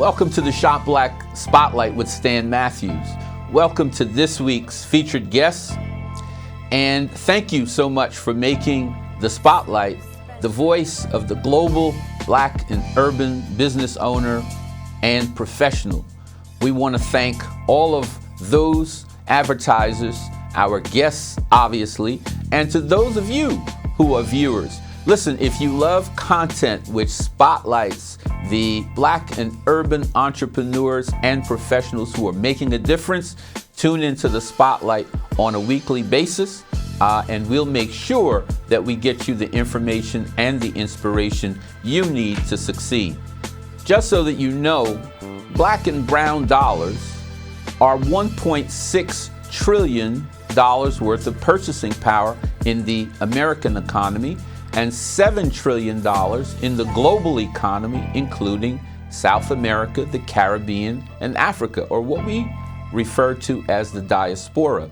Welcome to the Shop Black Spotlight with Stan Matthews. Welcome to this week's featured guests. And thank you so much for making the Spotlight the voice of the global Black and urban business owner and professional. We want to thank all of those advertisers, our guests, obviously, and to those of you who are viewers. Listen, if you love content which spotlights the Black and urban entrepreneurs and professionals who are making a difference, tune into the Spotlight on a weekly basis, and we'll make sure that we get you the information and the inspiration you need to succeed. Just so that you know, black and brown dollars are $1.6 trillion worth of purchasing power in the American economy and $7 trillion in the global economy, including South America, the Caribbean, and Africa, or what we refer to as the diaspora.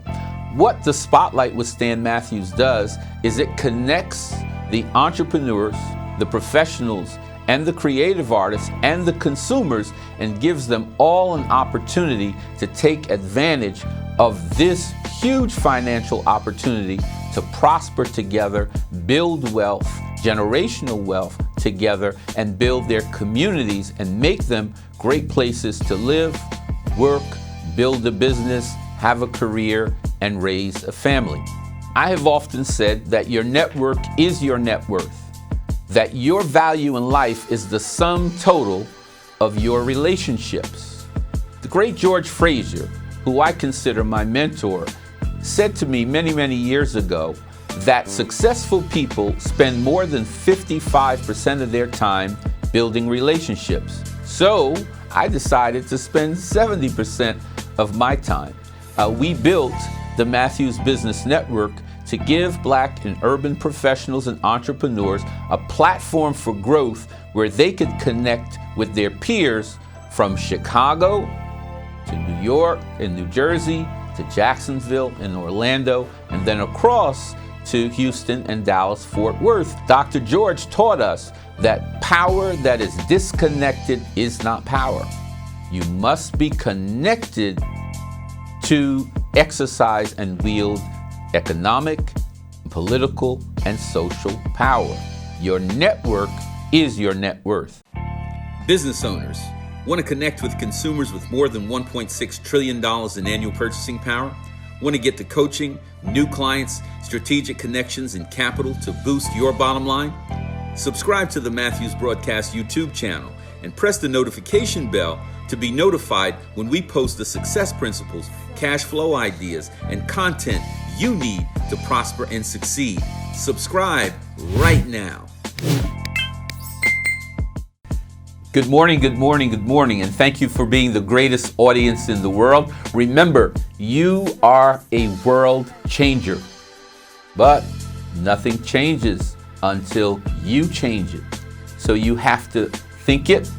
What the Spotlight with Stan Matthews does is it connects the entrepreneurs, the professionals, and the creative artists and the consumers and gives them all an opportunity to take advantage of this huge financial opportunity to prosper together, build wealth, generational wealth together, and build their communities and make them great places to live, work, build a business, have a career, and raise a family. I have often said that your network is your net worth, that your value in life is the sum total of your relationships. The great George Fraser, who I consider my mentor, said to me many, many years ago that successful people spend more than 55% of their time building relationships. So I decided to spend 70% of my time. We built the Matthews Business Network to give Black and urban professionals and entrepreneurs a platform for growth where they could connect with their peers from Chicago to New York and New Jersey to Jacksonville and Orlando, and then across to Houston and Dallas, Fort Worth. Dr. George taught us that power that is disconnected is not power. You must be connected to exercise and wield economic, political, and social power. Your network is your net worth. Business owners want to connect with consumers with more than $1.6 trillion in annual purchasing power? Want to get the coaching, new clients, strategic connections, and capital to boost your bottom line? Subscribe to the Matthews Broadcast YouTube channel and press the notification bell to be notified when we post the success principles, cash flow ideas, and content you need to prosper and succeed. Subscribe right now. Good morning, good morning, good morning, and thank you for being the greatest audience in the world. Remember, you are a world changer, but nothing changes until you change it. So you have to think it,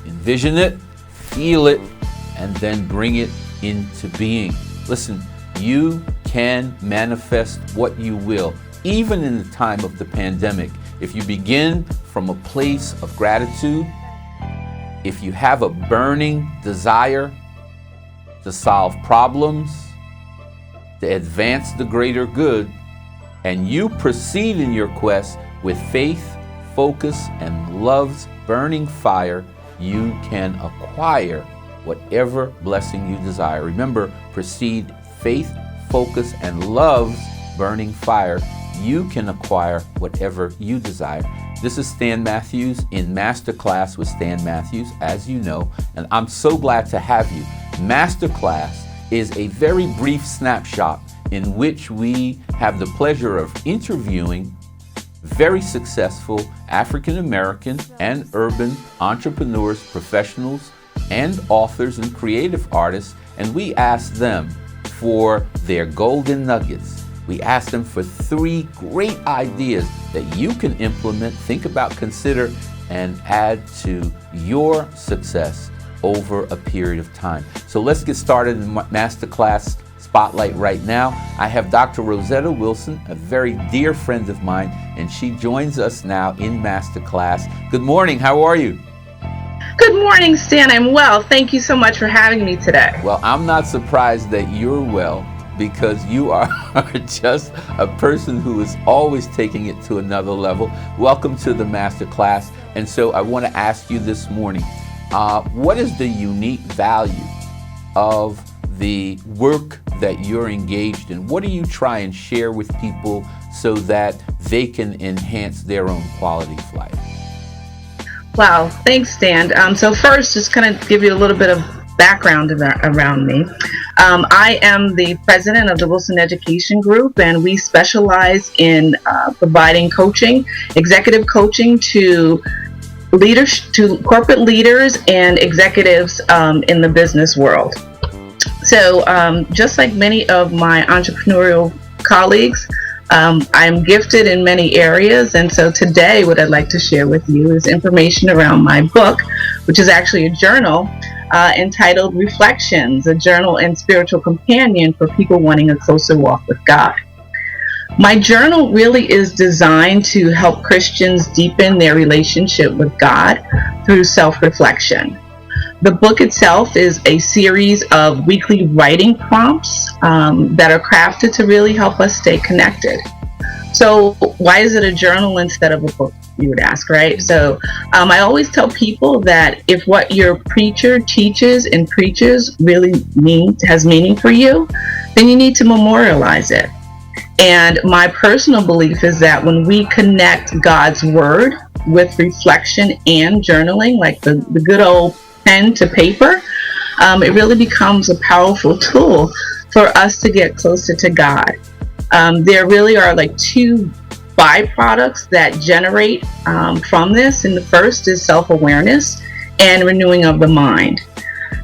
envision it, feel it, and then bring it into being. Listen, you can manifest what you will, even in the time of the pandemic. If you begin from a place of gratitude, if you have a burning desire to solve problems, to advance the greater good, and you proceed in your quest with faith, focus, and love's burning fire, you can acquire whatever blessing you desire. Remember, proceed, faith, focus, and love's burning fire. You can acquire whatever you desire. This is Stan Matthews in Masterclass with Stan Matthews, as you know, and I'm so glad to have you. Masterclass is a very brief snapshot in which we have the pleasure of interviewing very successful African American and urban entrepreneurs, professionals, and authors and creative artists, and we ask them for their golden nuggets. We ask them for 3 great ideas that you can implement, think about, consider, and add to your success over a period of time. So let's get started in Masterclass Spotlight right now. I have Dr. Rosetta Wilson, a very dear friend of mine, and she joins us now in Masterclass. Good morning, how are you? Good morning, Stan. I'm well. Thank you so much for having me today. Well, I'm not surprised that you're well because you are just a person who is always taking it to another level. Welcome to the Masterclass. And so I want to ask you this morning, what is the unique value of the work that you're engaged in? What do you try and share with people so that they can enhance their own quality of life? Wow, thanks, Stan. So first, just kind of give you a little bit of background around me. I am the president of the Wilson Education Group, and we specialize in providing coaching, executive coaching to leaders, to corporate leaders and executives in the business world. So just like many of my entrepreneurial colleagues, I'm gifted in many areas, and so today what I'd like to share with you is information around my book, which is actually a journal entitled Reflections, a journal and spiritual companion for people wanting a closer walk with God. My journal really is designed to help Christians deepen their relationship with God through self-reflection. The book itself is a series of weekly writing prompts that are crafted to really help us stay connected. So why is it a journal instead of a book, you would ask, right? So I always tell people that if what your preacher teaches and preaches really has meaning for you, then you need to memorialize it. And my personal belief is that when we connect God's word with reflection and journaling, like the good old pen to paper, it really becomes a powerful tool for us to get closer to God. There really are like two byproducts that generate from this, and the first is self-awareness and renewing of the mind.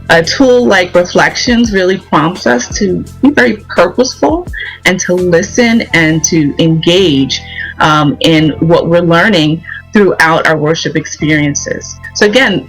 A tool like Reflections really prompts us to be very purposeful and to listen and to engage in what we're learning throughout our worship experiences. So again,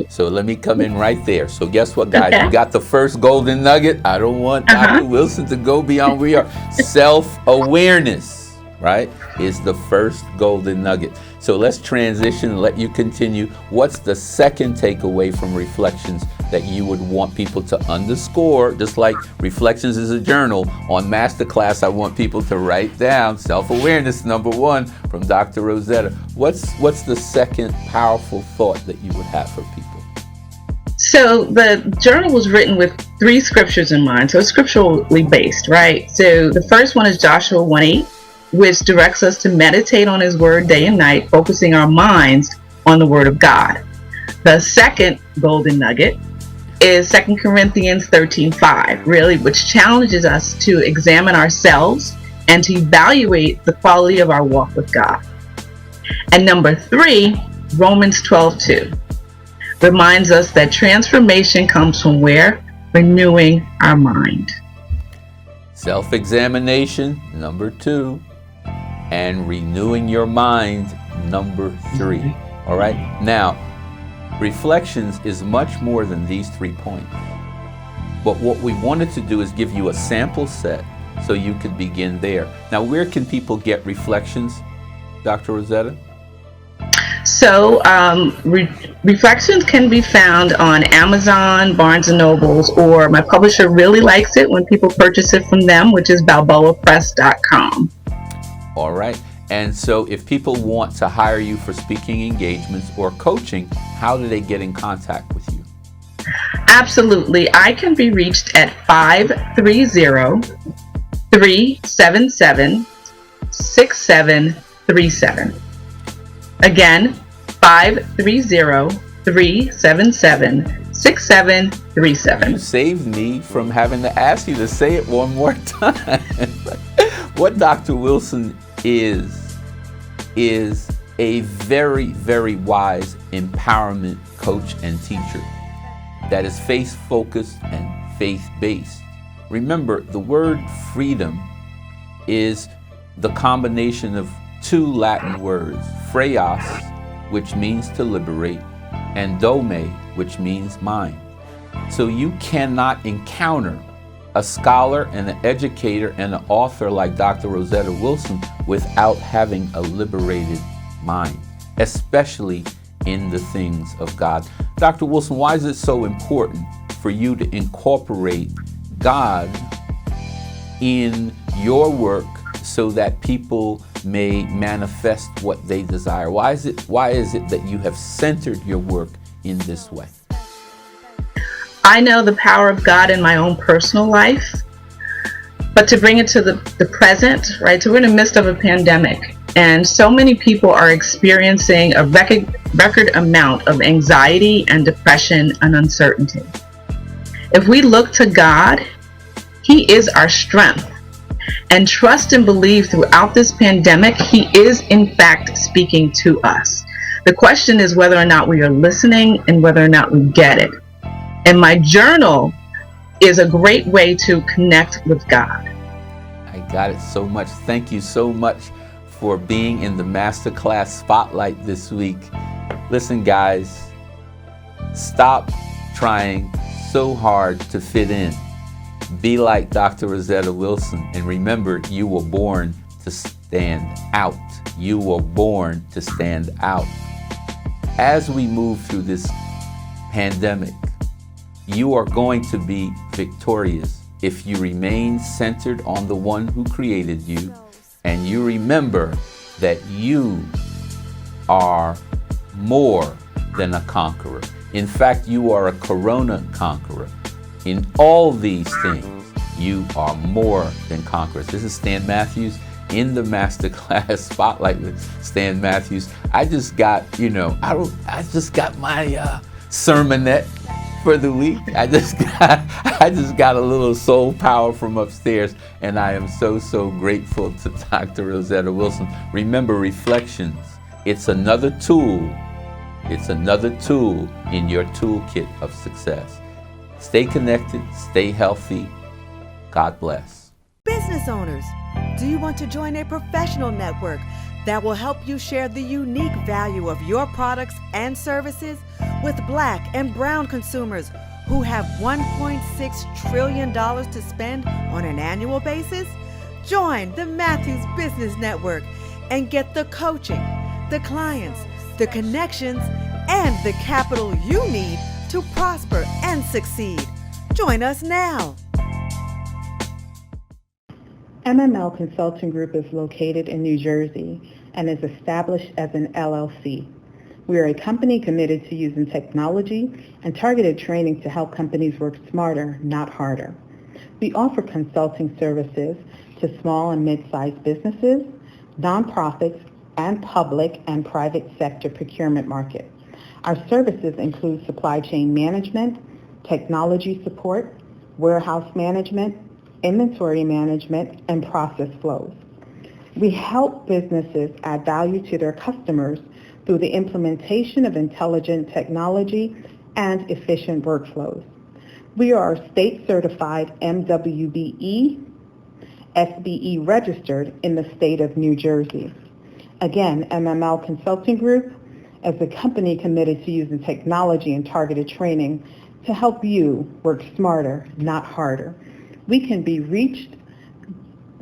So let me come in right there. So guess what, guys? Okay. We got the first golden nugget. I don't want Dr. Wilson to go beyond where we are. Self-awareness, right, is the first golden nugget. So let's transition and let you continue. What's the second takeaway from Reflections that you would want people to underscore? Just like Reflections is a journal, on Masterclass I want people to write down self-awareness, number one, from Dr. Rosetta. What's the second powerful thought that you would have for people? So the journal was written with 3 scriptures in mind, so it's scripturally based, right? So the first one is Joshua 1:8, which directs us to meditate on his word day and night, focusing our minds on the word of God. The second golden nugget is 2 Corinthians 13:5, really, which challenges us to examine ourselves and to evaluate the quality of our walk with God. And number 3, Romans 12:2, reminds us that transformation comes from where? Renewing our mind. Self-examination, number 2, and renewing your mind, number 3. All right? Now, Reflections is much more than these 3 points. But what we wanted to do is give you a sample set so you could begin there. Now, where can people get Reflections, Dr. Rosetta? So, Reflections can be found on Amazon, Barnes & Nobles, or my publisher really likes it when people purchase it from them, which is balboapress.com. All right. And so if people want to hire you for speaking engagements or coaching, how do they get in contact with you? Absolutely. I can be reached at 530-377-6737. Again, 530-377-6737. You saved me from having to ask you to say it one more time. What Dr. Wilson is a very, very wise empowerment coach and teacher that is faith-focused and faith-based. Remember, the word freedom is the combination of 2 Latin words, freios, which means to liberate, and dome, which means mind. So you cannot encounter a scholar and an educator and an author like Dr. Rosetta Wilson without having a liberated mind, especially in the things of God. Dr. Wilson, why is it so important for you to incorporate God in your work so that people may manifest what they desire? Why is it that you have centered your work in this way? I know the power of God in my own personal life, but to bring it to the present, right? So we're in the midst of a pandemic, and so many people are experiencing a record amount of anxiety and depression and uncertainty. If we look to God, He is our strength. And trust and believe throughout this pandemic, He is in fact speaking to us. The question is whether or not we are listening and whether or not we get it. And my journal is a great way to connect with God. I got it so much. Thank you so much for being in the Masterclass Spotlight this week. Listen, guys, stop trying so hard to fit in. Be like Dr. Rosetta Wilson, and remember, you were born to stand out. You were born to stand out. As we move through this pandemic, you are going to be victorious if you remain centered on the one who created you, and you remember that you are more than a conqueror. In fact, you are a corona conqueror. In all these things, you are more than conquerors. This is Stan Matthews in the Masterclass Spotlight with Stan Matthews. I just got, I just got my sermonette for the week. I just got a little soul power from upstairs, and I am so grateful to Dr. Rosetta Wilson. Remember, reflections. It's another tool. It's another tool in your toolkit of success. Stay connected, stay healthy. God bless. Business owners, do you want to join a professional network that will help you share the unique value of your products and services with Black and Brown consumers who have $1.6 trillion to spend on an annual basis? Join the Matthews Business Network and get the coaching, the clients, the connections, and the capital you need to prosper and succeed. Join us now. MML Consulting Group is located in New Jersey and is established as an LLC. We are a company committed to using technology and targeted training to help companies work smarter, not harder. We offer consulting services to small and mid-sized businesses, nonprofits, and public and private sector procurement market. Our services include supply chain management, technology support, warehouse management, inventory management, and process flows. We help businesses add value to their customers through the implementation of intelligent technology and efficient workflows. We are state-certified MWBE, SBE registered in the state of New Jersey. Again, MML Consulting Group is a company committed to using technology and targeted training to help you work smarter, not harder. We can be reached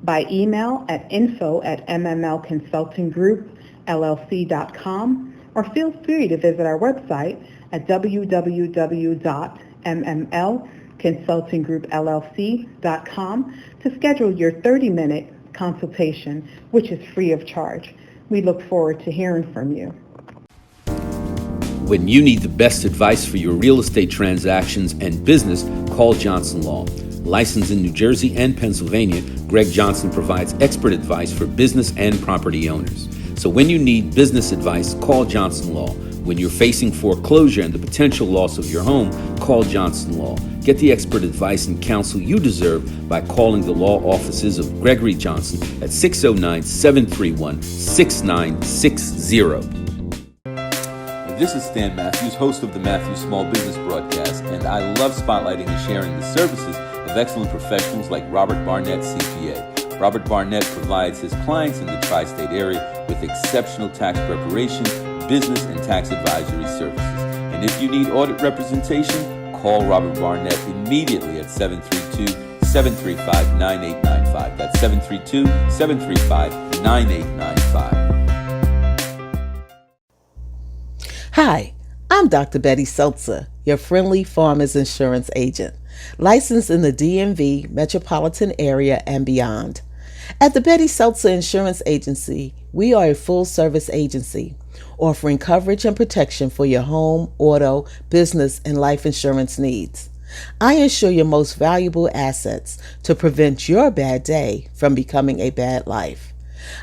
by email at info@mmlconsultinggroupllc.com, or feel free to visit our website at www.mmlconsultinggroupllc.com to schedule your 30-minute consultation, which is free of charge. We look forward to hearing from you. When you need the best advice for your real estate transactions and business, call Johnson Law. Licensed in New Jersey and Pennsylvania, Greg Johnson provides expert advice for business and property owners. So when you need business advice, call Johnson Law. When you're facing foreclosure and the potential loss of your home, call Johnson Law. Get the expert advice and counsel you deserve by calling the law offices of Gregory Johnson at 609-731-6960. This is Stan Matthews, host of the Matthews Small Business Broadcast, and I love spotlighting and sharing the services of excellent professionals like Robert Barnett CPA. Robert Barnett provides his clients in the tri-state area with exceptional tax preparation, business, and tax advisory services. And if you need audit representation, call Robert Barnett immediately at 732-735-9895. That's 732-735-9895. Hi, I'm Dr. Betty Seltzer, your friendly farmers insurance agent, licensed in the DMV metropolitan area and beyond. At the Betty Seltzer Insurance Agency, we are a full-service agency offering coverage and protection for your home, auto, business, and life insurance needs. I insure your most valuable assets to prevent your bad day from becoming a bad life.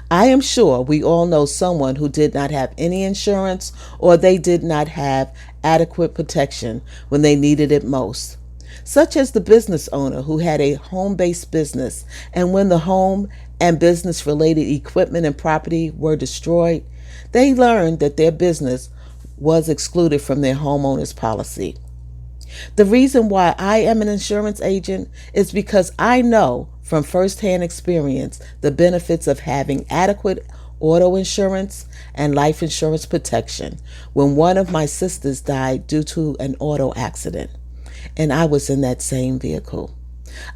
I am sure we all know someone who did not have any insurance or they did not have adequate protection when they needed it most, such as the business owner who had a home-based business, and when the home and business-related equipment and property were destroyed, they learned that their business was excluded from their homeowner's policy. The reason why I am an insurance agent is because I know from firsthand experience the benefits of having adequate auto insurance and life insurance protection when one of my sisters died due to an auto accident, and I was in that same vehicle.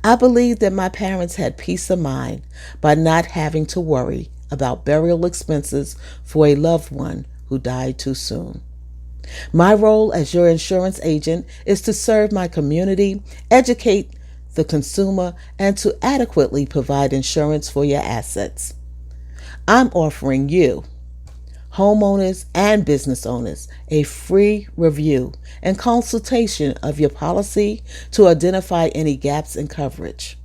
I believe that my parents had peace of mind by not having to worry about burial expenses for a loved one who died too soon. My role as your insurance agent is to serve my community, educate the consumer, and to adequately provide insurance for your assets. I'm offering you, homeowners and business owners, a free review and consultation of your policy to identify any gaps in coverage.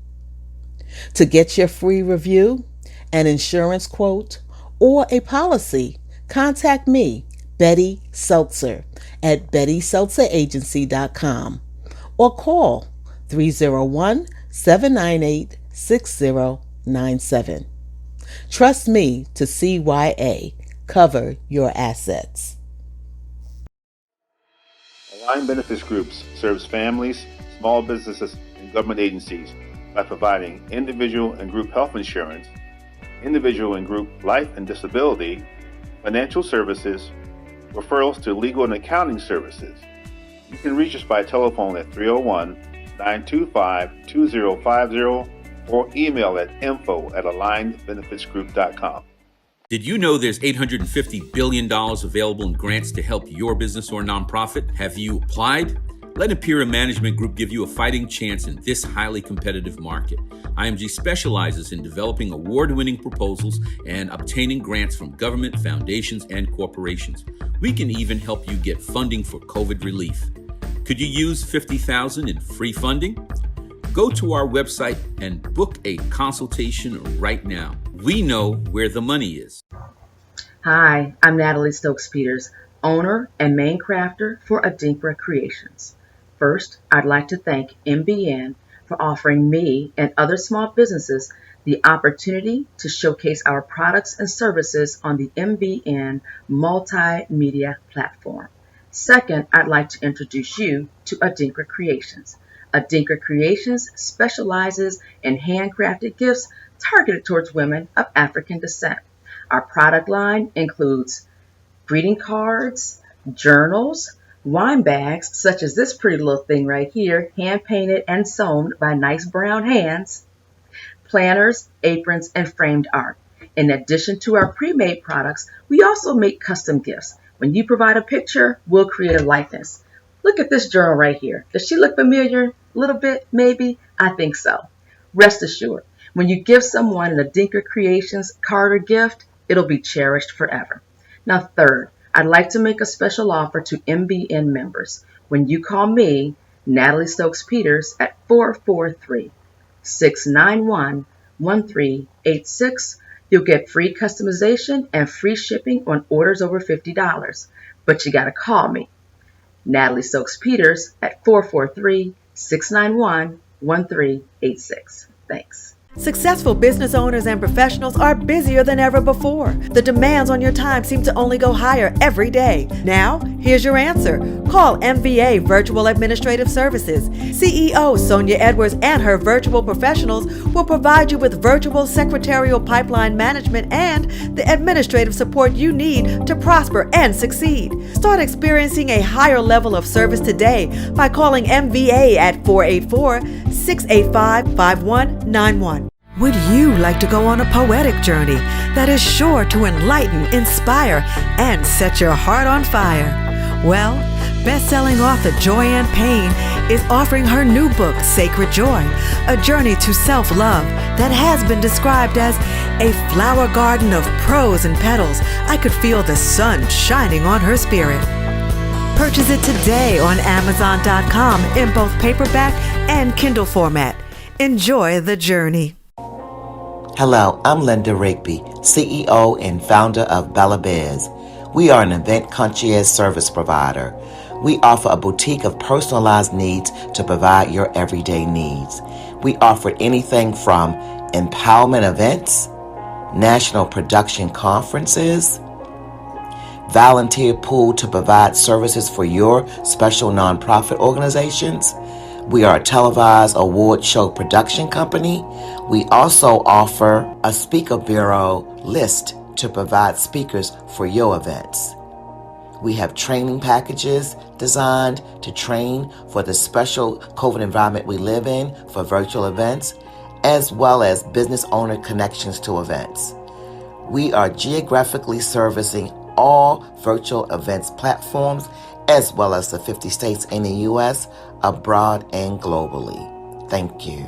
To get your free review, an insurance quote, or a policy, contact me, Betty Seltzer, at BettySeltzerAgency.com, or call 301-798-6097. Trust me to CYA, cover your assets. Aligned Benefits Groups serves families, small businesses, and government agencies by providing individual and group health insurance, individual and group life and disability, financial services, referrals to legal and accounting services. You can reach us by telephone at 301-925-2050 or email at info@alignedbenefitsgroup.com. Did you know there's $850 billion available in grants to help your business or nonprofit? Have you applied? Let Imperial Management Group give you a fighting chance in this highly competitive market. IMG specializes in developing award-winning proposals and obtaining grants from government, foundations, and corporations. We can even help you get funding for COVID relief. Could you use $50,000 in free funding? Go to our website and book a consultation right now. We know where the money is. Hi, I'm Natalie Stokes-Peters, owner and main crafter for Dinkra Creations. First, I'd like to thank MBN for offering me and other small businesses the opportunity to showcase our products and services on the MBN multimedia platform. Second, I'd like to introduce you to Dinkra Creations. Dinkra Creations specializes in handcrafted gifts targeted towards women of African descent. Our product line includes greeting cards, journals, wine bags, such as this pretty little thing right here, hand-painted and sewn by nice brown hands, planners, aprons, and framed art. In addition to our pre-made products, we also make custom gifts. When you provide a picture, we'll create a likeness. Look at this journal right here. Does she look familiar? A little bit, maybe? I think so. Rest assured, when you give someone a Dinkra Creations card or gift, it'll be cherished forever. Now, third, I'd like to make a special offer to MBN members. When you call me, Natalie Stokes-Peters, at 443-691-1386, you'll get free customization and free shipping on orders over $50. But you got to call me, Natalie Stokes-Peters, at 443-691-1386. Thanks. Successful business owners and professionals are busier than ever before. The demands on your time seem to only go higher every day. Now, here's your answer. Call MVA Virtual Administrative Services. CEO Sonia Edwards and her virtual professionals will provide you with virtual secretarial pipeline management and the administrative support you need to prosper and succeed. Start experiencing a higher level of service today by calling MVA at 484-685-5191. Would you like to go on a poetic journey that is sure to enlighten, inspire, and set your heart on fire? Well, best-selling author Joanne Payne is offering her new book, Sacred Joy, a journey to self-love that has been described as a flower garden of prose and petals. I could feel the sun shining on her spirit. Purchase it today on Amazon.com in both paperback and Kindle format. Enjoy the journey. Hello, I'm Linda Rigby, CEO and founder of BLABEZ. We are an event concierge service provider. We offer a boutique of personalized needs to provide your everyday needs. We offer anything from empowerment events, national production conferences, volunteer pool to provide services for your special nonprofit organizations. We are a televised award show production company. We also offer a speaker bureau list to provide speakers for your events. We have training packages designed to train for the special COVID environment we live in for virtual events, as well as business owner connections to events. We are geographically servicing all virtual events platforms, as well as the 50 states in the U.S., abroad, and globally. Thank you.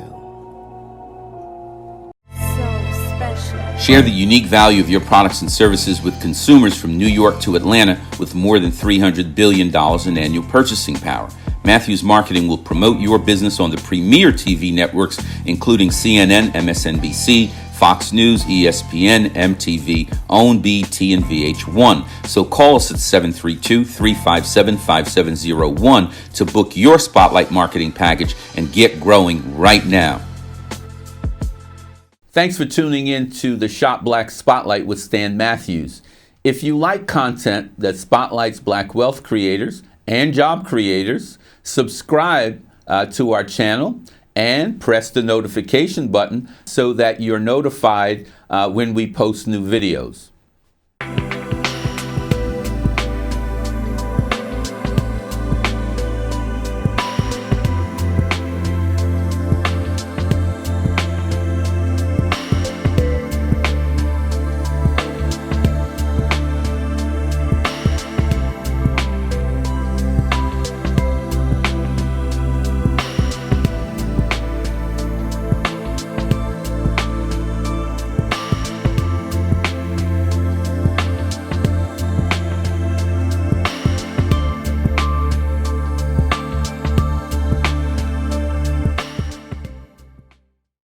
Share the unique value of your products and services with consumers from New York to Atlanta with more than $300 billion in annual purchasing power. Matthews Marketing will promote your business on the premier TV networks, including CNN, MSNBC, Fox News, ESPN, MTV, OWN, BT, and VH1. So call us at 732-357-5701 to book your Spotlight marketing package and get growing right now. Thanks for tuning in to the Shop Black Spotlight with Stan Matthews. If you like content that spotlights Black wealth creators and job creators, subscribe to our channel and press the notification button so that you're notified when we post new videos.